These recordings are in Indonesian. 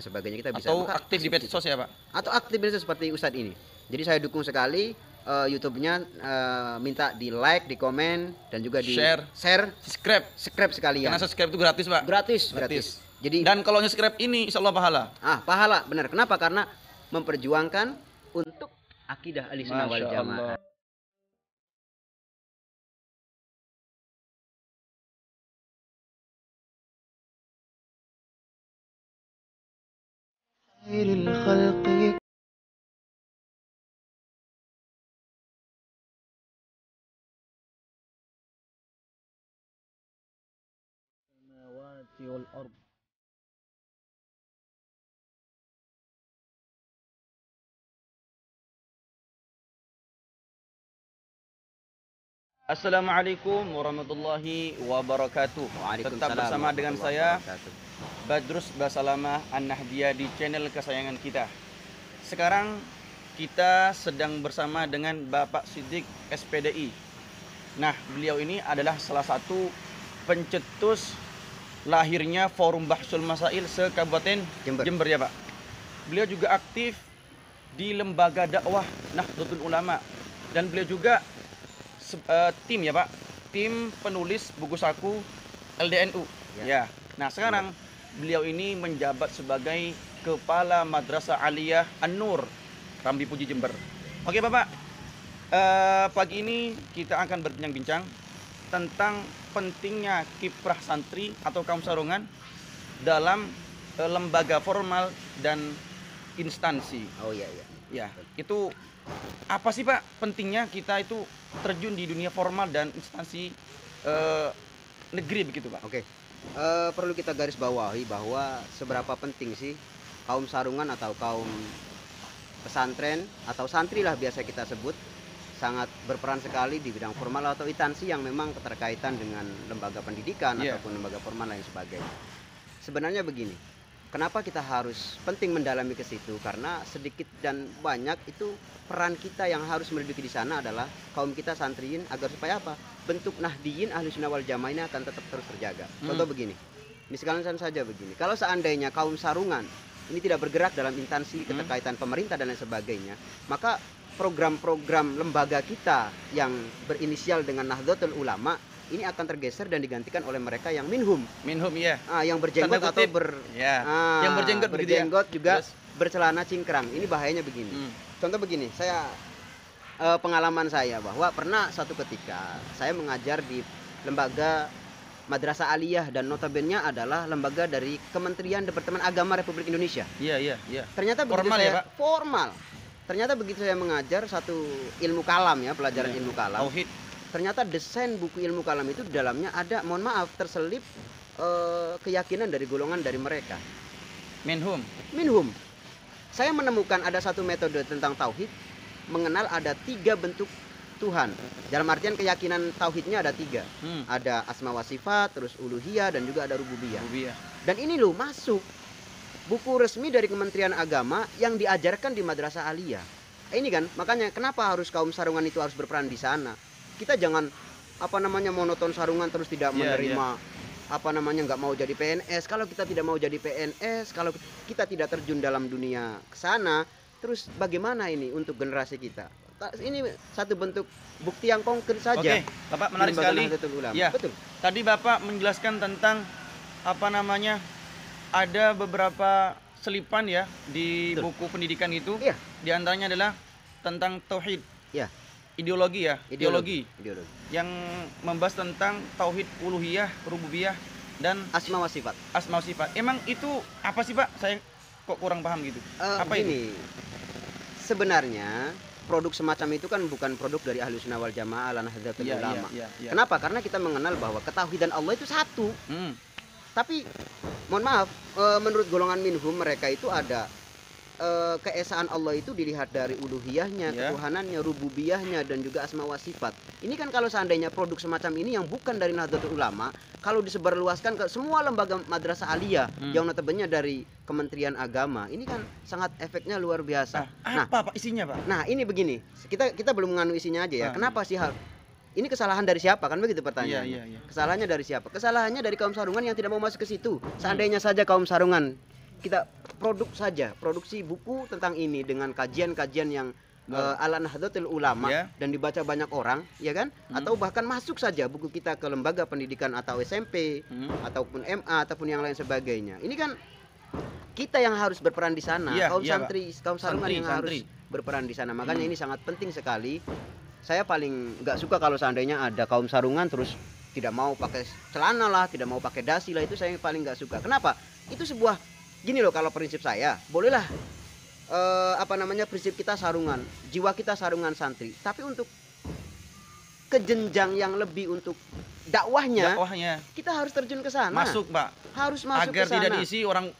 sebagainya kita bisa Atau aktif di medsos ya Pak? atau aktivitas seperti Ustadz ini. Jadi saya dukung sekali YouTube-nya, minta di like, di komen, dan juga di Share. subscribe sekalian. Karena subscribe itu gratis Pak. Gratis. Jadi Dan kalau subscribe ini insya Allah pahala. pahala benar. Kenapa? Karena memperjuangkan untuk akidah Ahlussunnah wal Masya Jamaah. Allah. Assalamualaikum warahmatullahi wabarakatuh. Tetap bersama dengan saya Badrus Basalamah An-Nahdiyah di channel kesayangan kita. Sekarang kita sedang bersama dengan Bapak Siddiq SPDI. Nah, beliau ini adalah salah satu pencetus lahirnya Forum Bahsul Masail se-Kabupaten Jember ya Pak. Beliau juga aktif di lembaga dakwah Nahdlatul Ulama, dan beliau juga tim ya Pak, tim penulis buku saku LDNU ya. Nah sekarang beliau ini menjabat sebagai Kepala Madrasah Aliyah An-Nur Rambi Puji Jember. Oke Bapak, pagi ini kita akan berbincang-bincang tentang pentingnya kiprah santri atau kaum sarungan dalam lembaga formal dan instansi. Oh iya. Ya, itu apa sih Pak pentingnya kita itu terjun di dunia formal dan instansi negeri begitu Pak? Oke. Perlu kita garis bawahi bahwa seberapa penting sih kaum sarungan atau kaum pesantren atau santri lah biasa kita sebut, sangat berperan sekali di bidang formal atau instansi yang memang keterkaitan dengan lembaga pendidikan ataupun lembaga formal lain sebagainya. Sebenarnya begini, kenapa kita harus penting mendalami ke situ? Karena sedikit dan banyak itu peran kita yang harus menduduki di sana adalah kaum kita santriin, agar supaya apa? Bentuk Nahdiyin Ahlussunnah wal Jamaah ini akan tetap terus terjaga. Contoh begini, misalkan saja begini, kalau seandainya kaum sarungan ini tidak bergerak dalam instansi keterkaitan pemerintah dan lain sebagainya, maka program-program lembaga kita yang berinisial dengan Nahdlatul Ulama ini akan tergeser dan digantikan oleh mereka yang minhum ya, yang berjenggot atau yang berjenggot juga bercelana cingkrang. Ini bahayanya begini. Contoh begini, saya pengalaman saya bahwa pernah satu ketika saya mengajar di lembaga Madrasah Aliyah, dan notabene adalah lembaga dari Kementerian Departemen Agama Republik Indonesia. Iya. Ternyata formal begitu ya Pak? Formal. Ternyata begitu saya mengajar satu ilmu kalam ya, pelajaran ilmu kalam. Tauhid. Ternyata desain buku ilmu kalam itu di dalamnya ada, mohon maaf, terselip keyakinan dari golongan dari mereka. Minhum. Saya menemukan ada satu metode tentang tauhid, mengenal ada 3 bentuk Tuhan. Dalam artian keyakinan tauhidnya ada 3. Ada asma wa sifat, terus uluhiyah, dan juga ada rububiyah. Dan ini loh masuk buku resmi dari Kementerian Agama yang diajarkan di Madrasah Aliyah. Ini kan makanya kenapa harus kaum sarungan itu harus berperan di sana. Kita jangan monoton sarungan terus tidak menerima nggak mau jadi PNS. Kalau kita tidak mau jadi PNS, kalau kita tidak terjun dalam dunia kesana, terus bagaimana ini untuk generasi kita? Ini satu bentuk bukti yang konkret saja. Oke, Bapak menarik sekali. Ya, betul. Tadi Bapak menjelaskan tentang ada beberapa selipan ya di buku pendidikan itu. Iya. Di antaranya adalah tentang tauhid. Ya. Ideologi. Yang membahas tentang tauhid uluhiyah, rububiyah, dan asma wa sifat. Emang itu apa sih Pak? Saya kok kurang paham gitu. Apa ini? Sebenarnya produk semacam itu kan bukan produk dari Ahlussunnah wal Jamaah ala Nahdlatul Ulama. Kenapa? Karena kita mengenal bahwa ketauhidan Allah itu satu. Tapi mohon maaf, menurut golongan minhum mereka itu ada keesaan Allah itu dilihat dari uluhiyahnya, ketuhanannya, rububiyahnya, dan juga asma wa sifat. Ini kan kalau seandainya produk semacam ini yang bukan dari Nahdlatul Ulama, kalau disebarluaskan ke semua lembaga Madrasah Aliyah yang notabene dari Kementerian Agama, ini kan sangat efeknya luar biasa. Apa Pak isinya Pak? Nah ini begini, kita belum menganu isinya aja ya. Kenapa sih ini kesalahan dari siapa, kan begitu pertanyaannya? Kesalahannya dari siapa? Kesalahannya dari kaum sarungan yang tidak mau masuk ke situ. Seandainya saja kaum sarungan kita produksi buku tentang ini dengan kajian-kajian yang ala Nahdlatul Ulama dan dibaca banyak orang, ya kan? Atau bahkan masuk saja buku kita ke lembaga pendidikan atau SMP ataupun MA ataupun yang lain sebagainya. Ini kan kita yang harus berperan di sana, kaum santri, kaum sarungan yang harus berperan di sana. Makanya ini sangat penting sekali. Saya paling nggak suka kalau seandainya ada kaum sarungan terus tidak mau pakai celana lah, tidak mau pakai dasi lah, itu saya paling nggak suka. Kenapa? Itu sebuah gini loh, kalau prinsip saya, bolehlah prinsip kita sarungan, jiwa kita sarungan santri, tapi untuk ke jenjang yang lebih untuk dakwahnya kita harus terjun ke sana. Masuk, Pak. Harus masuk agar ke sana. Tidak diisi orang.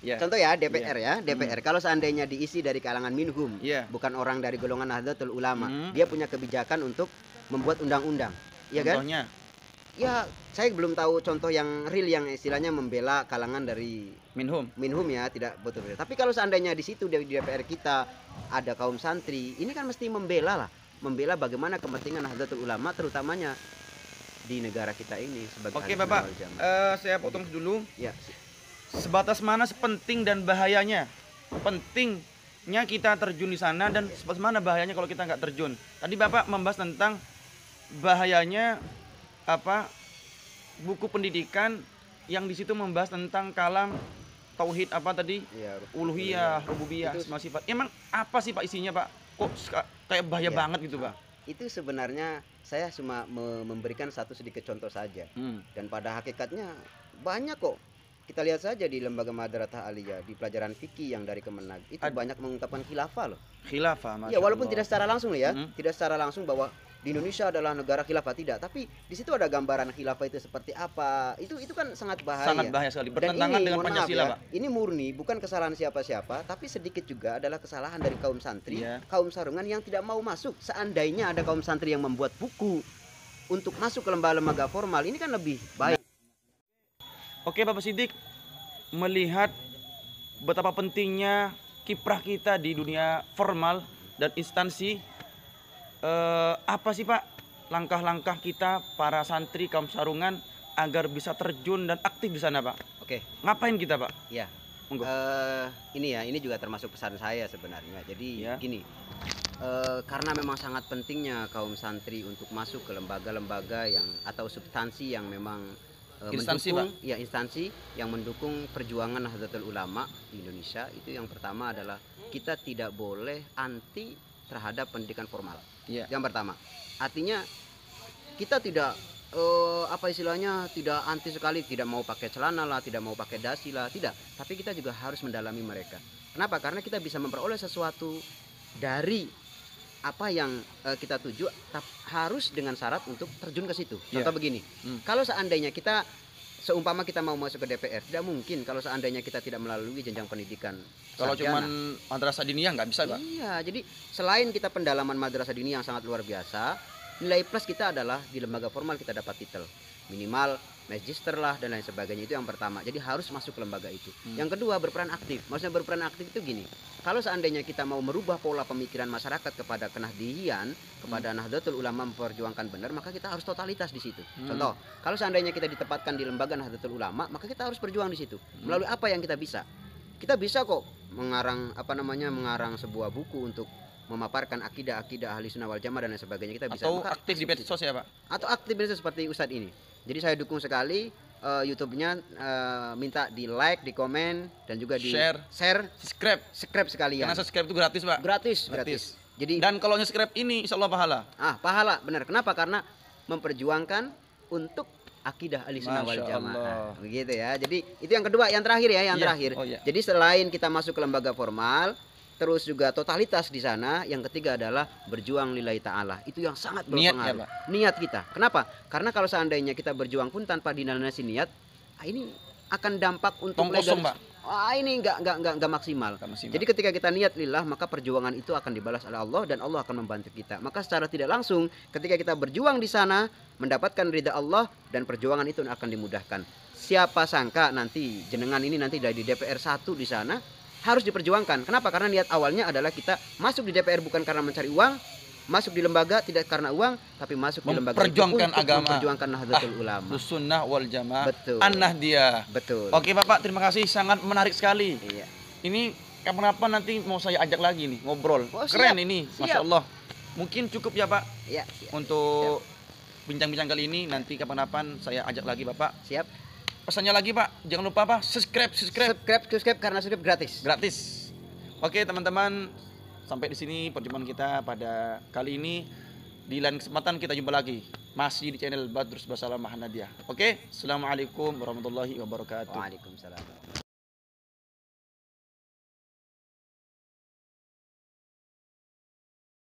Contoh ya DPR DPR kalau seandainya diisi dari kalangan minhum, bukan orang dari golongan Nahdlatul Ulama, dia punya kebijakan untuk membuat undang-undang, ya kan? Contohnya? Ya, saya belum tahu contoh yang real yang istilahnya membela kalangan dari minhum ya, tidak betul. Tapi kalau seandainya di situ di DPR kita ada kaum santri, ini kan mesti membela bagaimana kepentingan Nahdlatul Ulama terutamanya di negara kita ini sebagai. Oke, Bapak, saya potong dulu. Ya. Sebatas mana penting dan bahayanya? Pentingnya kita terjun di sana dan sebatas mana bahayanya kalau kita nggak terjun. Tadi Bapak membahas tentang bahayanya buku pendidikan yang di situ membahas tentang kalam tauhid uluhiyah, rububiyah, semua sifat. Emang apa sih Pak isinya, Pak? Kok kayak bahaya banget gitu, Pak? Itu sebenarnya saya cuma memberikan satu sedikit contoh saja. Dan pada hakikatnya banyak kok. Kita lihat saja di lembaga Madrasah Aliyah, di pelajaran fikih yang dari Kemenag itu banyak mengungkapkan khilafah loh. Khilafah, ya walaupun tidak secara langsung ya, tidak secara langsung bahwa di Indonesia adalah negara khilafah, tidak, tapi di situ ada gambaran khilafah itu seperti apa. Itu kan sangat bahaya. Sangat bahaya sekali. Bertentangan dengan Pancasila, Pak. Ini murni bukan kesalahan siapa-siapa, tapi sedikit juga adalah kesalahan dari kaum santri, kaum sarungan yang tidak mau masuk. Seandainya ada kaum santri yang membuat buku untuk masuk ke lembaga-lembaga formal, ini kan lebih baik. Oke, Bapak Siddiq, melihat betapa pentingnya kiprah kita di dunia formal dan instansi, apa sih Pak langkah-langkah kita para santri kaum sarungan agar bisa terjun dan aktif di sana, Pak? Oke. Ngapain kita, Pak? Ya. Ini juga termasuk pesan saya sebenarnya. Jadi gini, karena memang sangat pentingnya kaum santri untuk masuk ke lembaga-lembaga yang atau substansi yang memang instansi yang mendukung perjuangan Nahdlatul Ulama di Indonesia. Itu yang pertama adalah kita tidak boleh anti terhadap pendidikan formal. Yang pertama, artinya kita tidak tidak anti sekali, tidak mau pakai celana lah, tidak mau pakai dasi lah, tidak. Tapi kita juga harus mendalami mereka. Kenapa? Karena kita bisa memperoleh sesuatu dari apa yang kita tuju, harus dengan syarat untuk terjun ke situ. Contoh begini, kalau seandainya seumpama kita mau masuk ke DPR, tidak mungkin kalau seandainya kita tidak melalui jenjang pendidikan. Kalau cuma madrasah diniyah nggak bisa, Pak? Iya, jadi selain kita pendalaman madrasah diniyah yang sangat luar biasa, nilai plus kita adalah di lembaga formal kita dapat titel minimal magister lah dan lain sebagainya. Itu yang pertama. Jadi harus masuk ke lembaga itu. Yang kedua, berperan aktif. Maksudnya berperan aktif itu gini, kalau seandainya kita mau merubah pola pemikiran masyarakat kepada kenahdiyan, kepada Nahdlatul Ulama memperjuangkan benar, maka kita harus totalitas di situ. Contoh, kalau seandainya kita ditempatkan di lembaga Nahdlatul Ulama, maka kita harus berjuang di situ. Melalui apa yang kita bisa. Kita bisa kok mengarang sebuah buku untuk memaparkan akidah ahli sunnah wal jamaah dan lain sebagainya. Kita bisa. Atau aktif di medsos ya, Pak? Atau aktif di seperti Ustadz ini. Jadi saya dukung sekali YouTube-nya, minta di like, di komen, dan juga di share, subscribe sekalian. Karena subscribe itu gratis, Pak. Gratis. Jadi, dan kalau subscribe ini insya Allah pahala. Pahala, benar. Kenapa? Karena memperjuangkan untuk akidah ahli sunnah wal jamaah. Begitu ya. Jadi itu yang kedua, yang terakhir ya, terakhir. Jadi selain kita masuk ke lembaga formal, terus juga totalitas di sana. Yang ketiga adalah berjuang lillahi ta'ala. Itu yang sangat berpengaruh. Niat kita. Kenapa? Karena kalau seandainya kita berjuang pun tanpa dinanasi niat, ini akan dampak untuk legal. Ini enggak maksimal. Jadi ketika kita niat lillah, maka perjuangan itu akan dibalas oleh Allah dan Allah akan membantu kita. Maka secara tidak langsung ketika kita berjuang di sana, mendapatkan ridha Allah dan perjuangan itu akan dimudahkan. Siapa sangka nanti jenengan ini nanti dari DPR 1 di sana harus diperjuangkan. Kenapa? Karena niat awalnya adalah kita masuk di DPR bukan karena mencari uang, masuk di lembaga tidak karena uang, tapi masuk di lembaga itu memperjuangkan untuk agama, memperjuangkan Nahdlatul Ulama. Sunnah wal Jamaah, Betul. An-Nahdiyah. Betul. Oke Bapak, terima kasih, sangat menarik sekali. Iya. Ini kapan-kapan nanti mau saya ajak lagi nih ngobrol. Oh, Keren siap. ini, Siap. Masya Allah. Mungkin cukup ya Pak Iya, siap. untuk bincang-bincang kali ini. Nanti kapan-kapan saya ajak lagi Bapak. Siap. Pesannya lagi Pak, jangan lupa apa? Subscribe. Subscribe karena subscribe gratis. Gratis. Oke teman-teman, sampai di sini perjumpaan kita pada kali ini. Di lain kesempatan kita jumpa lagi, masih di channel Badrus Basalamah Nahdiyah. Oke, assalamualaikum warahmatullahi wabarakatuh. Waalaikumsalam.